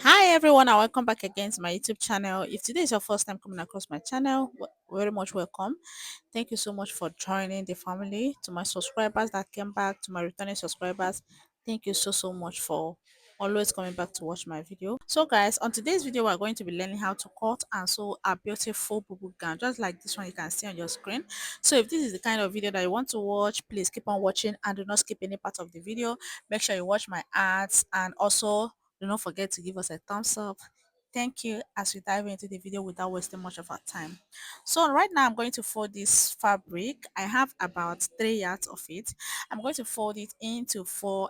Hi everyone and welcome back again to my YouTube channel. If today is your first time coming across my channel, very much welcome. Thank you so much for joining the family. To my subscribers that came back, to my returning subscribers, thank you so much for always coming back to watch my video. So guys, on today's video we're going to be learning how to cut and sew a beautiful bubu gown, just like this one you can see on your screen. So if this is the kind of video that you want to watch, please keep on watching and do not skip any part of the video. Make sure you watch my ads and also do not forget to give us a thumbs up. Thank you as we dive into the video without wasting much of our time. So right now I'm going to fold this fabric. I have about 3 yards of it. I'm going to fold it into 4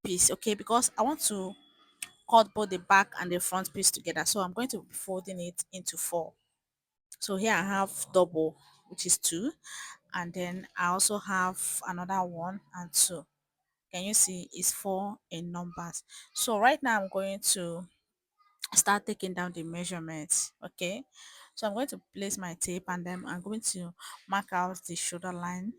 pieces, okay, because I want to cut both the back and the front piece together. So I'm going to be folding it into 4. So here I have double, which is 2, and then I also have another 1 and 2. Can you see it's 4 in numbers? So right now I'm going to start taking down the measurements. Okay, so I'm going to place my tape and then I'm going to mark out the shoulder line.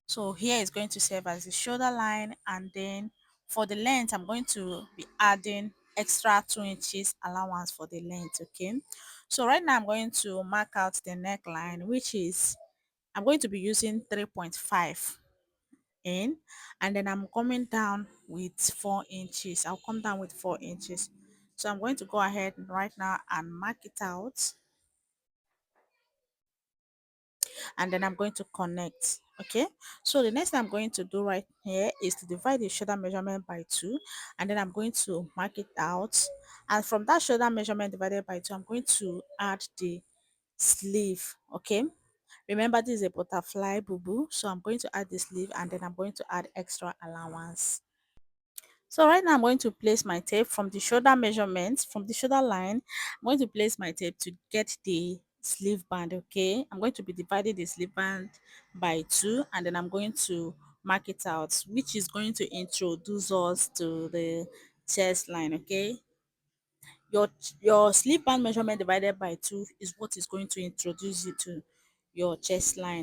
So here is going to serve as the shoulder line, and then for the length I'm going to be adding extra 2 inches allowance for the length. Okay, so right now I'm going to mark out the neckline, which is I'm going to be using 3.5 in, and then I'm coming down with 4 inches. I'll come down with 4 inches. So I'm going to go ahead right now and mark it out, and then I'm going to connect. Okay, so the next thing I'm going to do right here is to divide the shoulder measurement by 2, and then I'm going to mark it out, and from that shoulder measurement divided by 2 I'm going to add the sleeve. Okay, remember this is a butterfly boo, so I'm going to add the sleeve and then I'm going to add extra allowance. So right now I'm going to place my tape from the shoulder measurements, from the shoulder line. I'm going to place my tape to get the sleeve band. Okay, I'm going to be dividing the sleeve band by 2, and then I'm going to mark it out, which is going to introduce us to the chest line. Okay, your sleeve band measurement divided by 2 is what is going to introduce you to your chest line,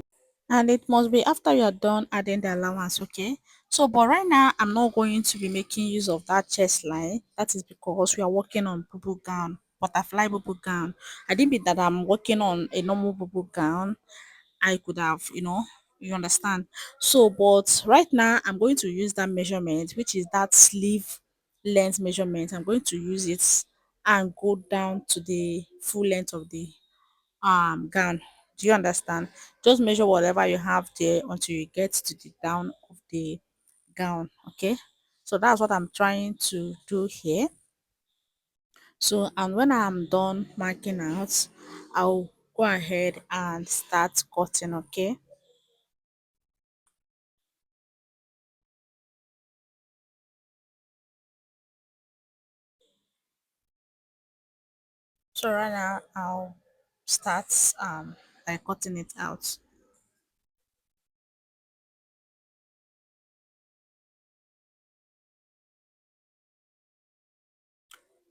and it must be after you are done adding the allowance. Okay, so but right now I'm not going to be making use of that chest line. That is because we are working on bubble gown, butterfly bubble gown. I didn't mean that I'm working on a normal bubble gown. I could have, you understand. So but right now I'm going to use that measurement, which is that sleeve length measurement. I'm going to use it and go down to the full length of the gown. Do you understand? Just measure whatever you have there until you get to the down of the gown. Okay, so that's what I'm trying to do here. So and when I'm done marking out, I'll go ahead and start cutting. Okay, so right now I'll start by cutting it out.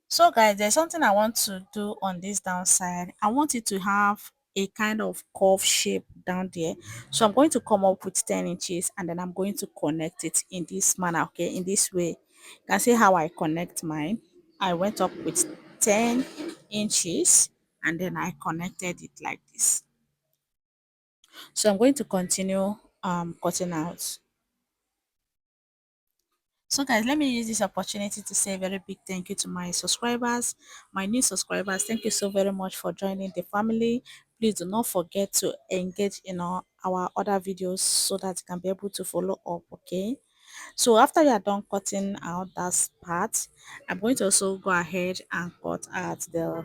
So guys, there's something I want to do on this downside. I want it to have a kind of curve shape down there. So I'm going to come up with 10 inches and then I'm going to connect it in this manner. Okay, in this way. You can see how I connect mine. I went up with 10 inches and then I connected it like this. So I'm going to continue cutting out. So guys, let me use this opportunity to say a very big thank you to my subscribers, my new subscribers. Thank you so very much for joining the family. Please do not forget to engage in our other videos so that you can be able to follow up. Okay, so after you are done cutting out that part, I'm going to also go ahead and cut out the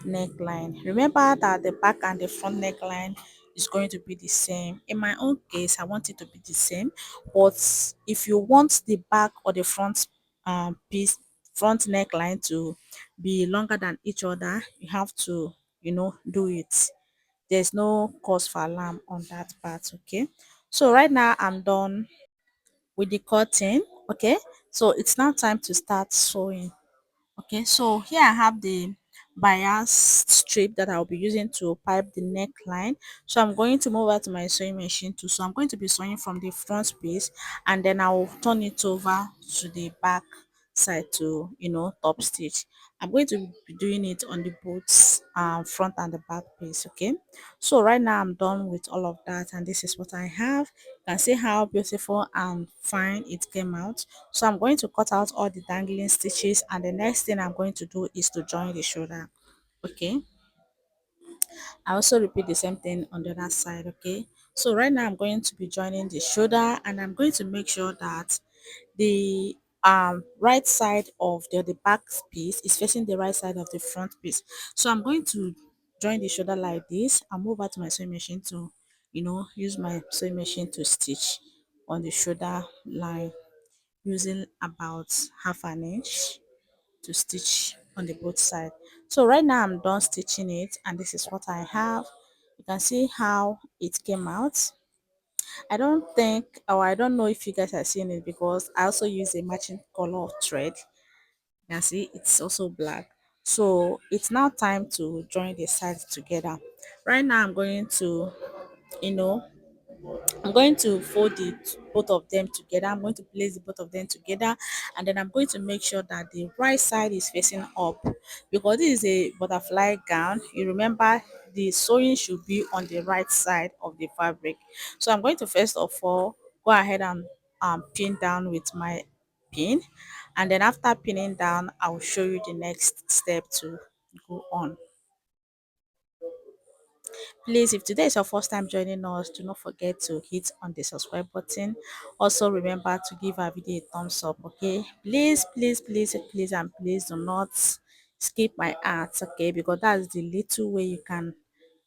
neckline. Remember that the back and the front neckline is going to be the same. In my own case, I want it to be the same, but if you want the back or the front piece, front neckline to be longer than each other, you have to, do it. There's no cause for alarm on that part. Okay, so right now I'm done with the cutting. Okay, so it's now time to start sewing. Okay, so here I have the bias strip that I'll be using to pipe the neckline. So I'm going to move over to my sewing machine too. So I'm going to be sewing from the front piece and then I'll turn it over to the back side to top stitch. I'm going to be doing it on the both front and the back piece. Okay, so right now I'm done with all of that, and this is what I have. You can see how beautiful and fine it came out. So I'm going to cut out all the dangling stitches, and the next thing I'm going to do is to join the shoulder. Okay, I also repeat the same thing on the other side. Okay, so right now I'm going to be joining the shoulder, and I'm going to make sure that the right side of the back piece is facing the right side of the front piece. So I'm going to join the shoulder like this and move over to my sewing machine to use my sewing machine to stitch on the shoulder line, using about half an inch to stitch on the both side. So right now I'm done stitching it, and this is what I have. You can see how it came out. I don't think, or I don't know if you guys are seeing it, because I also use a matching color of thread. You can see it's also black. So it's now time to join the sides together. Right now I'm going to, you know, I'm going to fold both of them together. I'm going to place the both of them together, and then I'm going to make sure that the right side is facing up, because this is a butterfly gown. You remember the sewing should be on the right side of the fabric. So I'm going to first of all go ahead and pin down with my pin, and then after pinning down, I'll show you the next step to go on. Please, if today is your first time joining us, do not forget to hit on the subscribe button. Also, remember to give our video a thumbs up, okay? Please, please, please, please, and please do not skip my ads, okay? Because that's the little way you can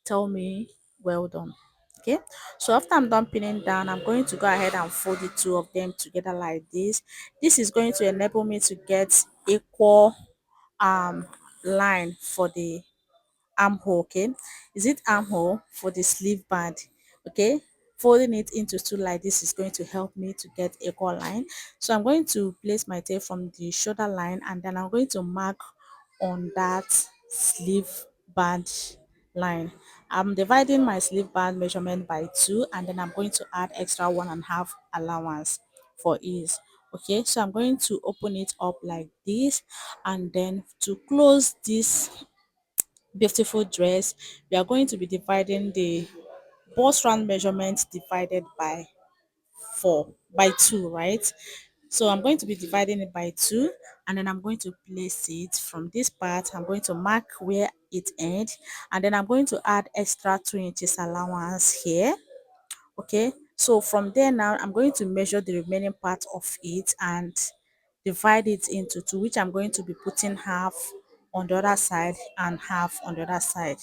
tell me well done. Okay, so after I'm done pinning down, I'm going to go ahead and fold the two of them together like this. This is going to enable me to get equal line for the armhole. Okay, is it armhole for the sleeve band? Okay, folding it into two like this is going to help me to get equal line. So I'm going to place my tape from the shoulder line, and then I'm going to mark on that sleeve band line. I'm dividing my sleeve band measurement by 2, and then I'm going to add extra 1.5 allowance for ease. Okay, so I'm going to open it up like this, and then to close this beautiful dress, we are going to be dividing the bust round measurement divided by 2, right? So I'm going to be dividing it by 2, and then I'm going to place it from this part. I'm going to mark where it ends, and then I'm going to add extra 2 inches allowance here. Okay, so from there now I'm going to measure the remaining part of it and divide it into 2, which I'm going to be putting half on the other side and half on the other side.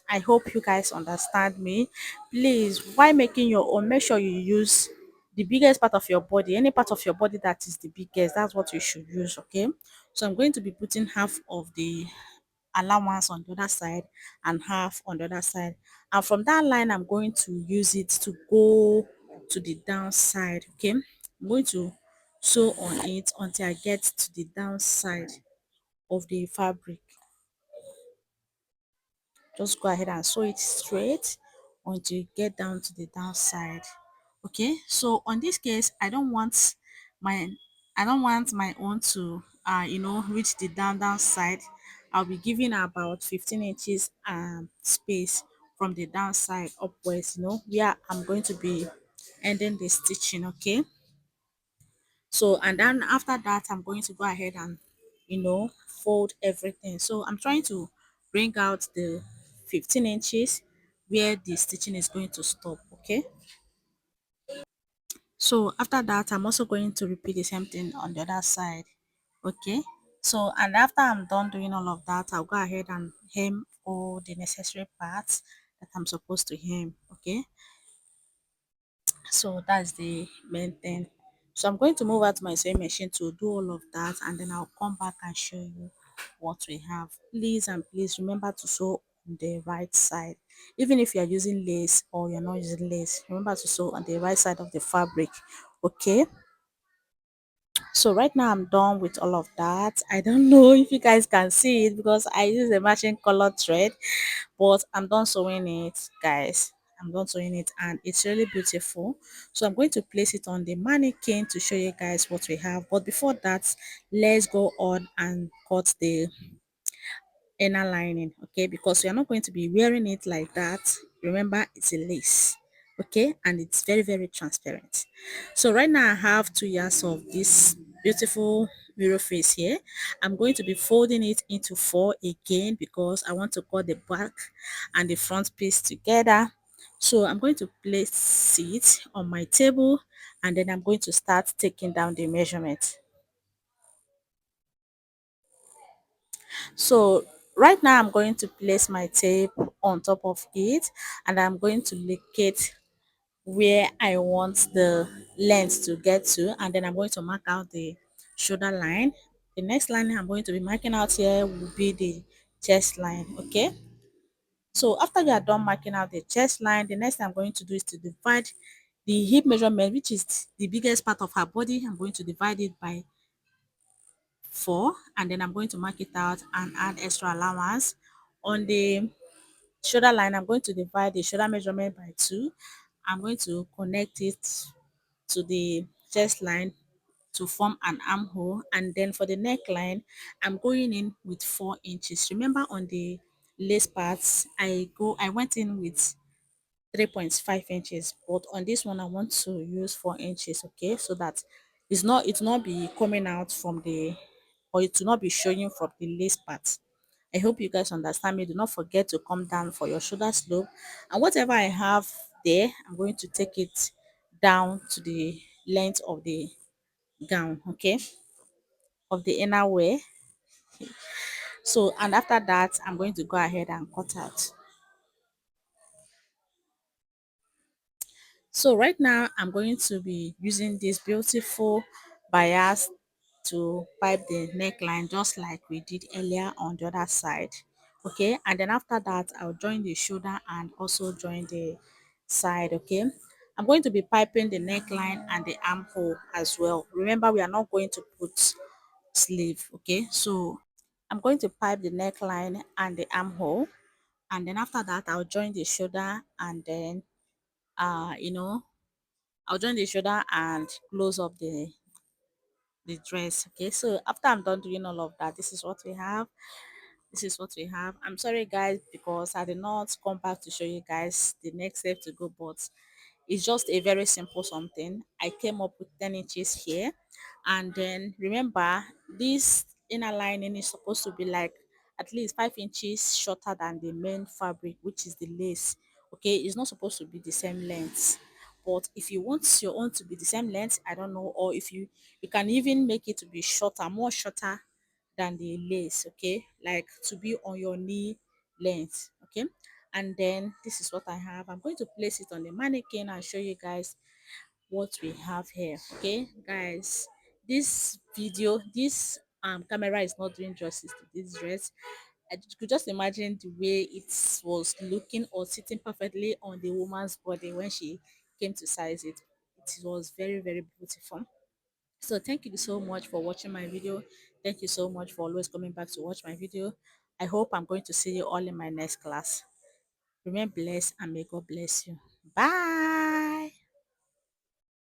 I hope you guys understand me. Please, while making your own, make sure you use the biggest part of your body. Any part of your body that is the biggest, that's what you should use, okay? So I'm going to be putting half of the allowance on the other side and half on the other side. And from that line, I'm going to use it to go to the downside, okay? I'm going to sew on it until I get to the downside of the fabric. Just go ahead and sew it straight until you get down to the downside. Okay, so on this case my I don't want my own to reach the downside. I'll be giving about 15 inches space from the downside upwards, where I'm going to be ending the stitching. Okay, so and then after that I'm going to go ahead and fold everything. So I'm trying to bring out the 15 inches where the stitching is going to stop. Okay, so after that I'm also going to repeat the same thing on the other side. Okay, so and after I'm done doing all of that, I'll go ahead and hem all the necessary parts that I'm supposed to hem. Okay, so that's the main thing. So I'm going to move out my sewing machine to do all of that, and then I'll come back and show you what we have. Please and please remember to sew on the right side. Even if you're using lace or you're not using lace, remember to sew on the right side of the fabric. Okay, so right now I'm done with all of that. I don't know if you guys can see it because I use a matching color thread, but I'm done sewing it, guys. I'm done sewing it, and it's really beautiful. So I'm going to place it on the mannequin to show you guys what we have. But before that, let's go on and cut the inner lining, okay, because we are not going to be wearing it like that. Remember, it's a lace, okay, and it's very, very transparent. So right now I have 2 years of this beautiful mirror face here. I'm going to be folding it into four again because I want to cut the back and the front piece together. So I'm going to place it on my table, and then I'm going to start taking down the measurement. So right now I'm going to place my tape on top of it, and I'm going to locate where I want the length to get to, and then I'm going to mark out the shoulder line. The next line I'm going to be marking out here will be the chest line, okay? So after you are done marking out the chest line, the next thing I'm going to do is to divide the hip measurement, which is the biggest part of her body. I'm going to divide it by 4, and then I'm going to mark it out and add extra allowance. On the shoulder line, I'm going to divide the shoulder measurement by 2. I'm going to connect it to the chest line to form an armhole, and then for the neckline I'm going in with 4 inches. Remember, on the lace parts I went in with 3.5 inches, but on this one I want to use 4 inches, okay, so that it's not be coming out from the, or it will not be showing from the lace part. I hope you guys understand me. Do not forget to come down for your shoulder slope, and whatever I have there, I'm going to take it down to the length of the gown, okay, of the inner wear. So, and after that I'm going to go ahead and cut out. So right now I'm going to be using this beautiful bias to pipe the neckline just like we did earlier on the other side, okay, and then after that I'll join the shoulder and also join the side, okay. I'm going to be piping the neckline and the armhole as well. Remember, we are not going to put sleeve, okay. So I'm going to pipe the neckline and the armhole, and then after that I'll join the shoulder, and then you know, I'll join the shoulder and close up the dress. Okay, so after I'm done doing all of that, this is what we have. This is what we have. I'm sorry guys, because I did not come back to show you guys the next step to go, but it's just a very simple something. I came up with 10 inches here, and then remember, this inner lining is supposed to be like at least 5 inches shorter than the main fabric, which is the lace. Okay, it's not supposed to be the same length, but if you want your own to be the same length, I don't know, or if you can even make it to be shorter, more shorter than the lace, okay, like to be on your knee length, okay. And then this is what I have. I'm going to place it on the mannequin and show you guys what we have here, okay guys. This video, this camera is not doing justice to this dress. I could just imagine the way it was looking or sitting perfectly on the woman's body when she came to size it. It was very, very beautiful. So thank you so much for watching my video. Thank you so much for always coming back to watch my video. I hope I'm going to see you all in my next class. Remain blessed, and may God bless you. Bye.